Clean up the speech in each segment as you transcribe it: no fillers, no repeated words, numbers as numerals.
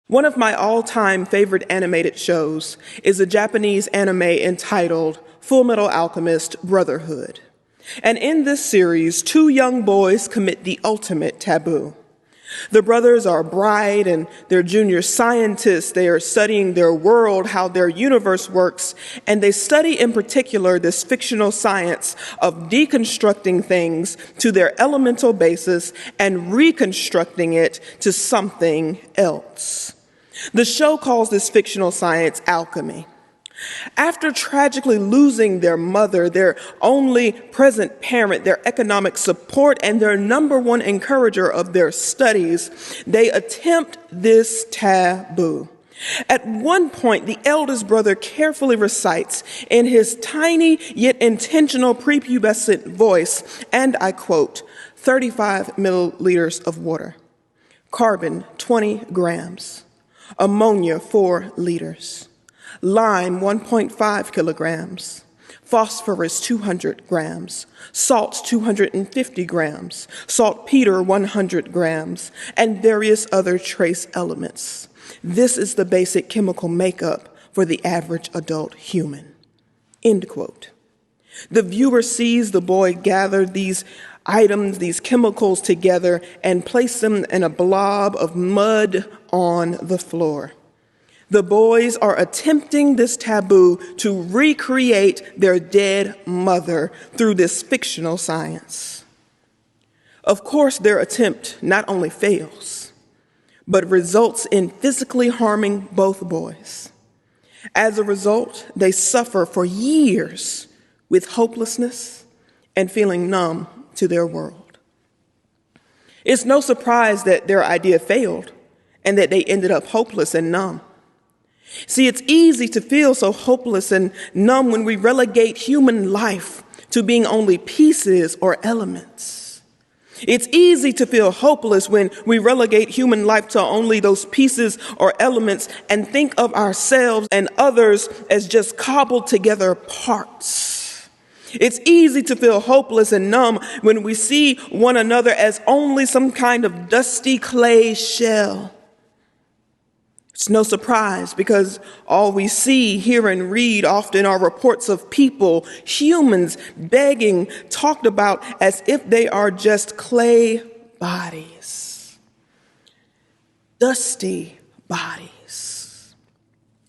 One of my all-time favorite animated shows is a Japanese anime entitled Fullmetal Alchemist Brotherhood. And in this series, two young boys commit the ultimate taboo. The brothers are bright and they're junior scientists. They are studying their world, how their universe works, and they study in particular this fictional science of deconstructing things to their elemental basis and reconstructing it to something else. The show calls this fictional science alchemy. After tragically losing their mother, their only present parent, their economic support, and their number one encourager of their studies, they attempt this taboo. At one point, the eldest brother carefully recites in his tiny yet intentional prepubescent voice, and I quote, 35 milliliters of water, carbon 20 grams, ammonia 4 liters, lime 1.5 kilograms, phosphorus 200 grams, salt 250 grams, saltpeter 100 grams, and various other trace elements. This is the basic chemical makeup for the average adult human. End quote. The viewer sees the boy gather these items, these chemicals together, and place them in a blob of mud on the floor. The boys are attempting this taboo to recreate their dead mother through this fictional science. Of course, their attempt not only fails, but results in physically harming both boys. As a result, they suffer for years with hopelessness and feeling numb to their world. It's no surprise that their idea failed and that they ended up hopeless and numb. See, it's easy to feel so hopeless and numb when we relegate human life to being only pieces or elements. It's easy to feel hopeless when we relegate human life to only those pieces or elements and think of ourselves and others as just cobbled together parts. It's easy to feel hopeless and numb when we see one another as only some kind of dusty clay shell. It's no surprise because all we see, hear, and read often are reports of people, humans, begging, talked about as if they are just clay bodies. Dusty bodies.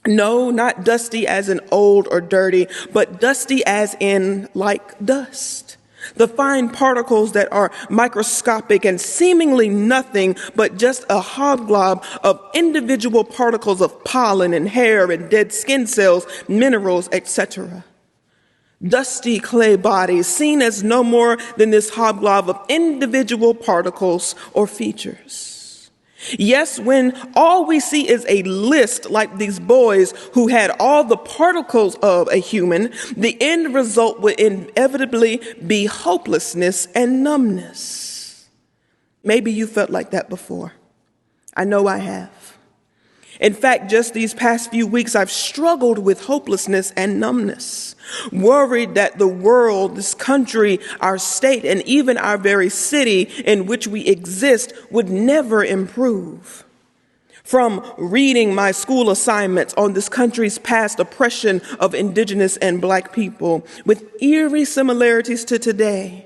No, not dusty as in old or dirty, but dusty as in like dust. The fine particles that are microscopic and seemingly nothing but just a hobgoblin of individual particles of pollen and hair and dead skin cells, minerals, etc. Dusty clay bodies seen as no more than this hobgoblin of individual particles or features. Yes, when all we see is a list like these boys who had all the particles of a human, the end result would inevitably be hopelessness and numbness. Maybe you felt like that before. I know I have. In fact, just these past few weeks, I've struggled with hopelessness and numbness, worried that the world, this country, our state, and even our very city in which we exist would never improve. From reading my school assignments on this country's past oppression of indigenous and Black people with eerie similarities to today,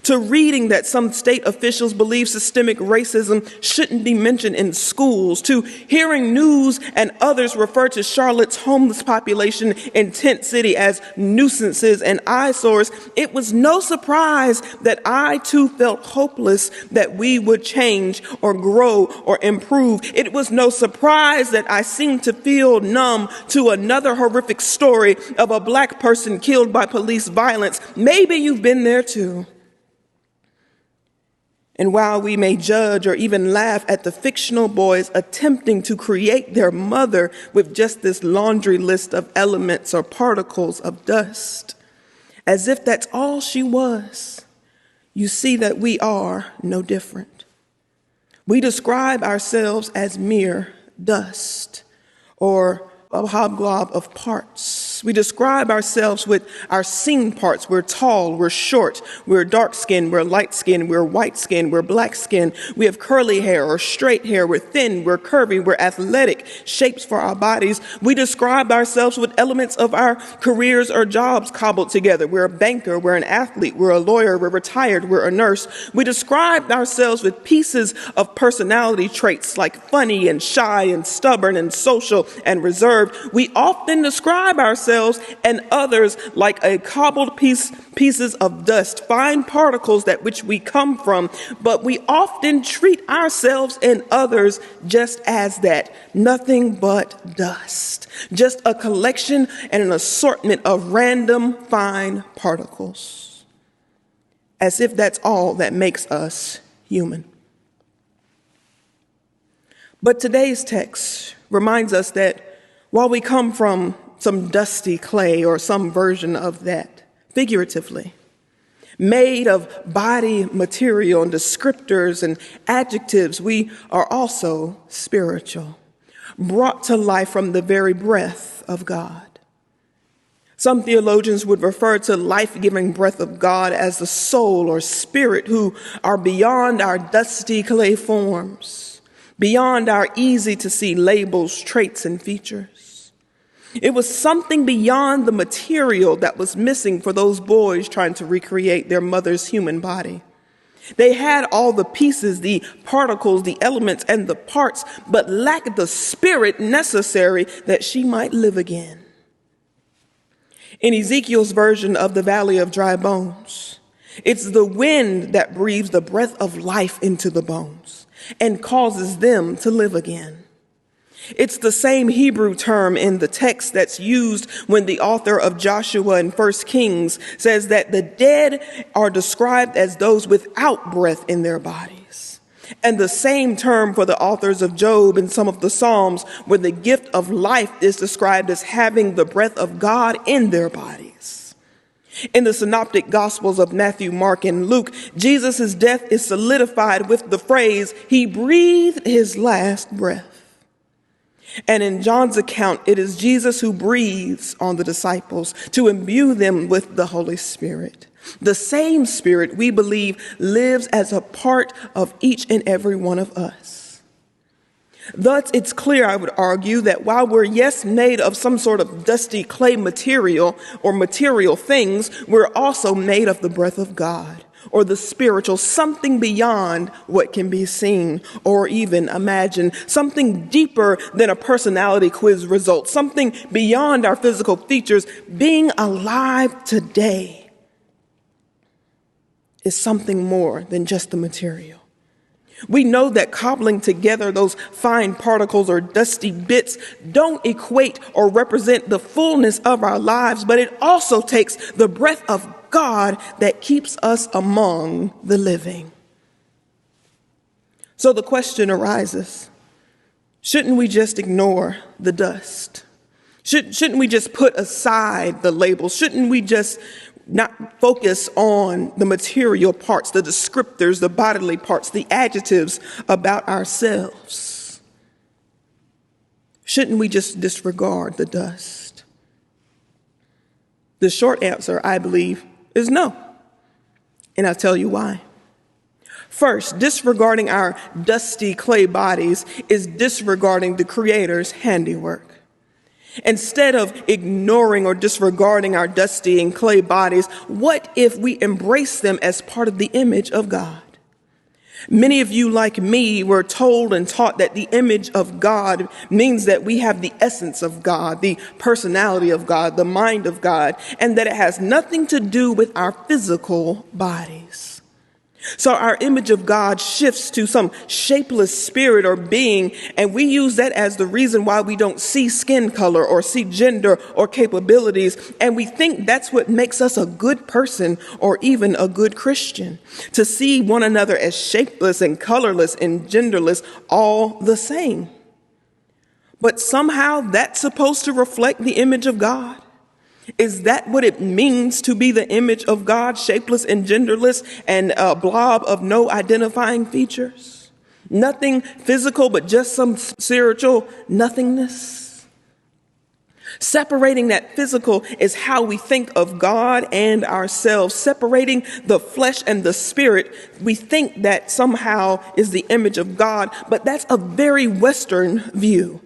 to reading that some state officials believe systemic racism shouldn't be mentioned in schools, to hearing news and others refer to Charlotte's homeless population in Tent City as nuisances and eyesores, it was no surprise that I too felt hopeless that we would change or grow or improve. It was no surprise that I seemed to feel numb to another horrific story of a Black person killed by police violence. Maybe you've been there too. And while we may judge or even laugh at the fictional boys attempting to create their mother with just this laundry list of elements or particles of dust, as if that's all she was, you see that we are no different. We describe ourselves as mere dust or a hobgoblin of parts, We describe ourselves with our seen parts. We're tall, we're short, we're dark skinned, we're light skinned, we're white skinned, we're black skinned. We have curly hair or straight hair. We're thin, we're curvy, we're athletic, shapes for our bodies. We describe ourselves with elements of our careers or jobs cobbled together. We're a banker, we're an athlete, we're a lawyer, we're retired, we're a nurse. We describe ourselves with pieces of personality traits like funny and shy and stubborn and social and reserved. We often describe ourselves and others like a cobbled pieces of dust, fine particles that which we come from, but we often treat ourselves and others just as that, nothing but dust, just a collection and an assortment of random fine particles, as if that's all that makes us human. But today's text reminds us that while we come from some dusty clay or some version of that, figuratively, made of body material and descriptors and adjectives, we are also spiritual, brought to life from the very breath of God. Some theologians would refer to life-giving breath of God as the soul or spirit, who are beyond our dusty clay forms, beyond our easy-to-see labels, traits, and features. It was something beyond the material that was missing for those boys trying to recreate their mother's human body. They had all the pieces, the particles, the elements, and the parts, but lacked the spirit necessary that she might live again. In Ezekiel's version of the Valley of Dry Bones, it's the wind that breathes the breath of life into the bones and causes them to live again. It's the same Hebrew term in the text that's used when the author of Joshua in 1 Kings says that the dead are described as those without breath in their bodies. And the same term for the authors of Job and some of the Psalms, where the gift of life is described as having the breath of God in their bodies. In the synoptic gospels of Matthew, Mark, and Luke, Jesus' death is solidified with the phrase, "He breathed his last breath." And in John's account, it is Jesus who breathes on the disciples to imbue them with the Holy Spirit. The same Spirit, we believe, lives as a part of each and every one of us. Thus, it's clear, I would argue, that while we're, yes, made of some sort of dusty clay material or material things, we're also made of the breath of God, or the spiritual, something beyond what can be seen or even imagined, something deeper than a personality quiz result, something beyond our physical features. Being alive today is something more than just the material. We know that cobbling together those fine particles or dusty bits don't equate or represent the fullness of our lives, but it also takes the breath of God that keeps us among the living. So the question arises, shouldn't we just ignore the dust? Shouldn't we just put aside the labels? Shouldn't we just not focus on the material parts, the descriptors, the bodily parts, the adjectives about ourselves? Shouldn't we just disregard the dust? The short answer, I believe, is no. And I'll tell you why. First, disregarding our dusty clay bodies is disregarding the Creator's handiwork. Instead of ignoring or disregarding our dusty and clay bodies, what if we embrace them as part of the image of God? Many of you, like me, were told and taught that the image of God means that we have the essence of God, the personality of God, the mind of God, and that it has nothing to do with our physical bodies. So our image of God shifts to some shapeless spirit or being, and we use that as the reason why we don't see skin color or see gender or capabilities, and we think that's what makes us a good person or even a good Christian, to see one another as shapeless and colorless and genderless, all the same. But somehow that's supposed to reflect the image of God. Is that what it means to be the image of God, shapeless and genderless and a blob of no identifying features? Nothing physical, but just some spiritual nothingness? Separating that physical is how we think of God and ourselves. Separating the flesh and the spirit, we think that somehow is the image of God, but that's a very Western view.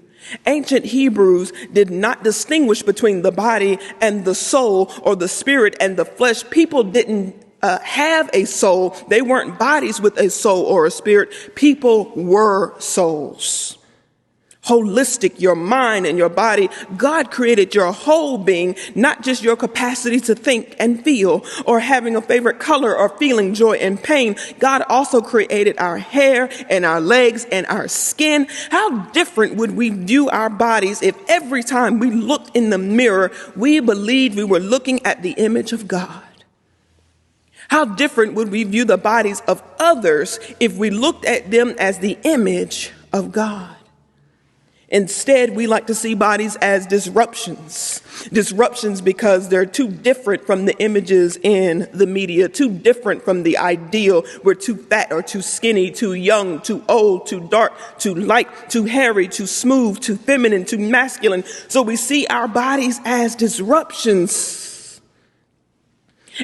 Ancient Hebrews did not distinguish between the body and the soul, or the spirit and the flesh. People didn't have a soul. They weren't bodies with a soul or a spirit. People were souls. Holistic, your mind and your body. God created your whole being, not just your capacity to think and feel, or having a favorite color, or feeling joy and pain. God also created our hair and our legs and our skin. How different would we view our bodies if every time we looked in the mirror, we believed we were looking at the image of God? How different would we view the bodies of others if we looked at them as the image of God? Instead, we like to see bodies as disruptions. Disruptions because they're too different from the images in the media, too different from the ideal. We're too fat or too skinny, too young, too old, too dark, too light, too hairy, too smooth, too feminine, too masculine. So we see our bodies as disruptions.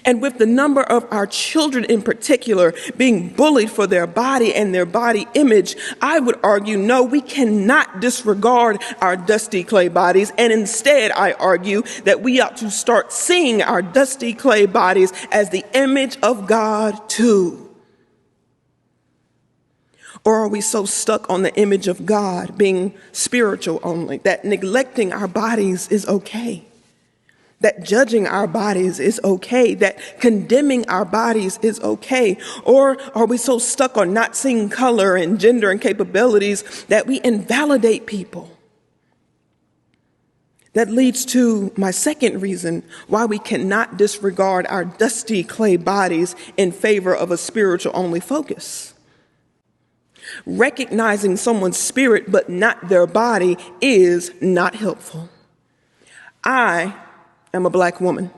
And with the number of our children in particular being bullied for their body and their body image, I would argue, no, we cannot disregard our dusty clay bodies. And instead, I argue that we ought to start seeing our dusty clay bodies as the image of God too. Or are we so stuck on the image of God being spiritual only that neglecting our bodies is okay? That judging our bodies is okay, that condemning our bodies is okay? Or are we so stuck on not seeing color and gender and capabilities that we invalidate people? That leads to my second reason why we cannot disregard our dusty clay bodies in favor of a spiritual only focus. Recognizing someone's spirit but not their body is not helpful. I am a black woman.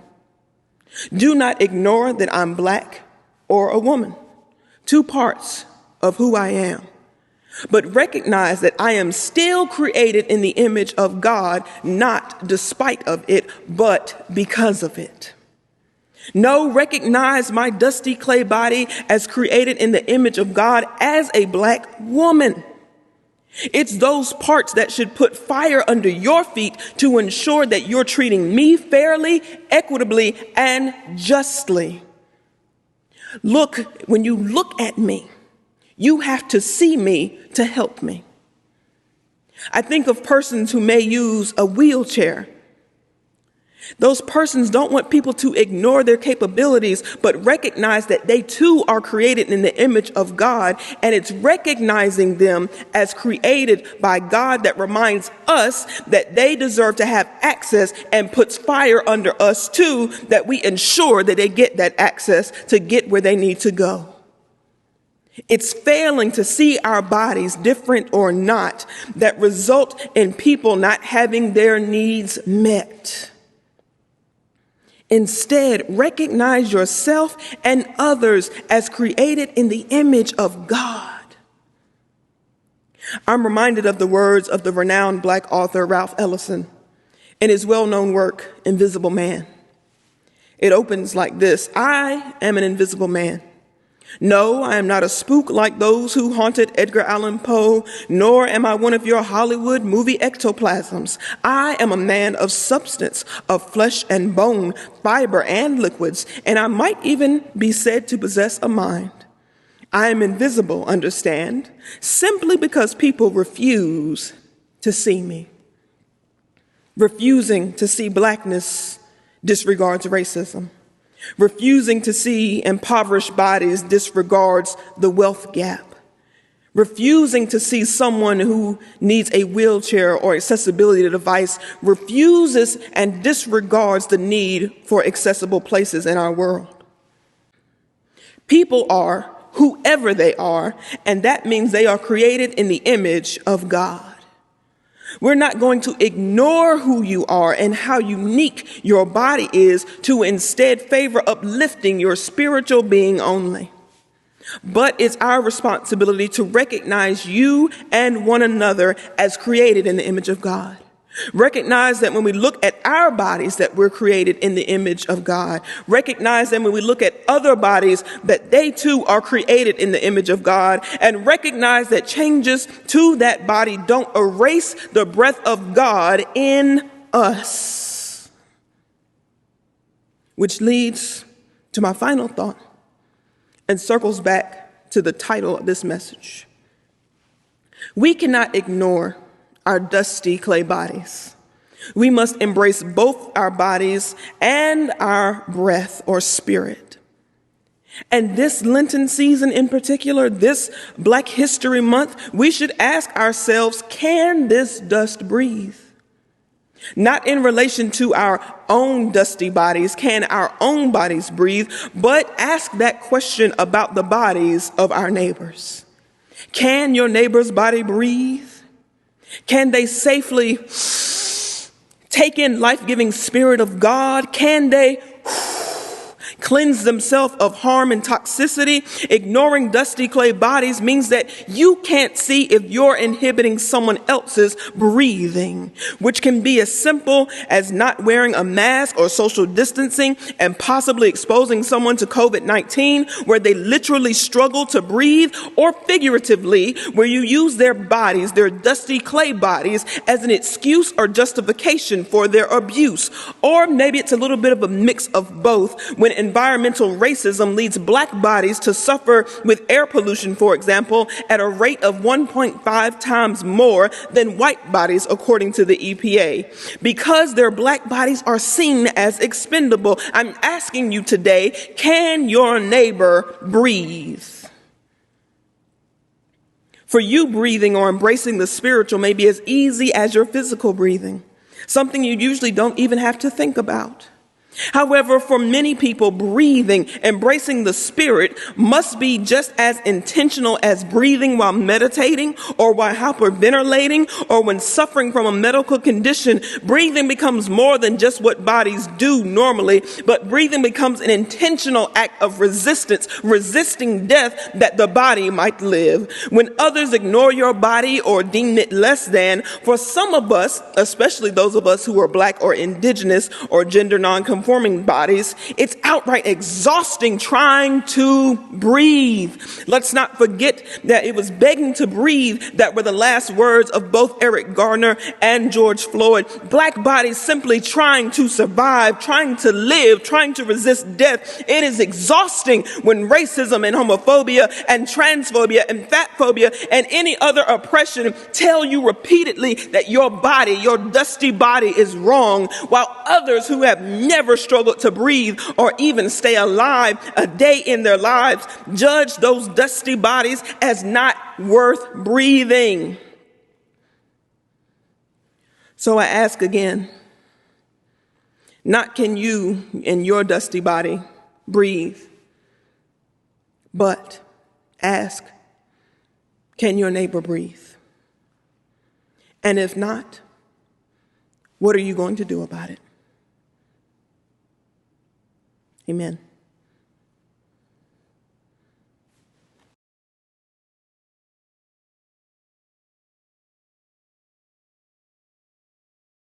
Do not ignore that I'm black or a woman, two parts of who I am. But recognize that I am still created in the image of God, not despite of it, but because of it. No, recognize my dusty clay body as created in the image of God as a black woman. It's those parts that should put fire under your feet to ensure that you're treating me fairly, equitably, and justly. Look, when you look at me, you have to see me to help me. I think of persons who may use a wheelchair. Those persons don't want people to ignore their capabilities, but recognize that they too are created in the image of God. And it's recognizing them as created by God that reminds us that they deserve to have access and puts fire under us too, that we ensure that they get that access to get where they need to go. It's failing to see our bodies, different or not, that result in people not having their needs met. Instead, recognize yourself and others as created in the image of God. I'm reminded of the words of the renowned black author Ralph Ellison in his well-known work, Invisible Man. It opens like this: I am an invisible man. No, I am not a spook like those who haunted Edgar Allan Poe, nor am I one of your Hollywood movie ectoplasms. I am a man of substance, of flesh and bone, fiber and liquids, and I might even be said to possess a mind. I am invisible, understand, simply because people refuse to see me. Refusing to see blackness disregards racism. Refusing to see impoverished bodies disregards the wealth gap. Refusing to see someone who needs a wheelchair or accessibility device refuses and disregards the need for accessible places in our world. People are whoever they are, and that means they are created in the image of God. We're not going to ignore who you are and how unique your body is to instead favor uplifting your spiritual being only. But it's our responsibility to recognize you and one another as created in the image of God. Recognize that when we look at our bodies that we're created in the image of God. Recognize that when we look at other bodies that they too are created in the image of God. And recognize that changes to that body don't erase the breath of God in us. Which leads to my final thought and circles back to the title of this message. We cannot ignore our dusty clay bodies. We must embrace both our bodies and our breath or spirit. And this Lenten season in particular, this Black History Month, we should ask ourselves, can this dust breathe? Not in relation to our own dusty bodies, can our own bodies breathe, but ask that question about the bodies of our neighbors. Can your neighbor's body breathe? Can they safely take in life-giving spirit of God? Can they cleanse themselves of harm and toxicity? Ignoring dusty clay bodies means that you can't see if you're inhibiting someone else's breathing, which can be as simple as not wearing a mask or social distancing and possibly exposing someone to COVID-19, where they literally struggle to breathe, or figuratively, where you use their bodies, their dusty clay bodies, as an excuse or justification for their abuse. Or maybe it's a little bit of a mix of both, when environmental racism leads Black bodies to suffer with air pollution, for example, at a rate of 1.5 times more than white bodies, according to the EPA. Because their Black bodies are seen as expendable, I'm asking you today, can your neighbor breathe? For you, breathing or embracing the spiritual may be as easy as your physical breathing, something you usually don't even have to think about. However, for many people, breathing, embracing the spirit, must be just as intentional as breathing while meditating or while hyperventilating or when suffering from a medical condition. Breathing becomes more than just what bodies do normally, but breathing becomes an intentional act of resistance, resisting death that the body might live. When others ignore your body or deem it less than, for some of us, especially those of us who are Black or indigenous or gender nonconforming bodies, it's outright exhausting trying to breathe. Let's not forget that it was begging to breathe that were the last words of both Eric Garner and George Floyd. Black bodies simply trying to survive, trying to live, trying to resist death. It is exhausting when racism and homophobia and transphobia and fatphobia and any other oppression tell you repeatedly that your body, your dusty body, is wrong, while others who have never struggled to breathe or even stay alive a day in their lives judge those dusty bodies as not worth breathing. So I ask again, not can you in your dusty body breathe, but ask, can your neighbor breathe? And if not, what are you going to do about it? Amen.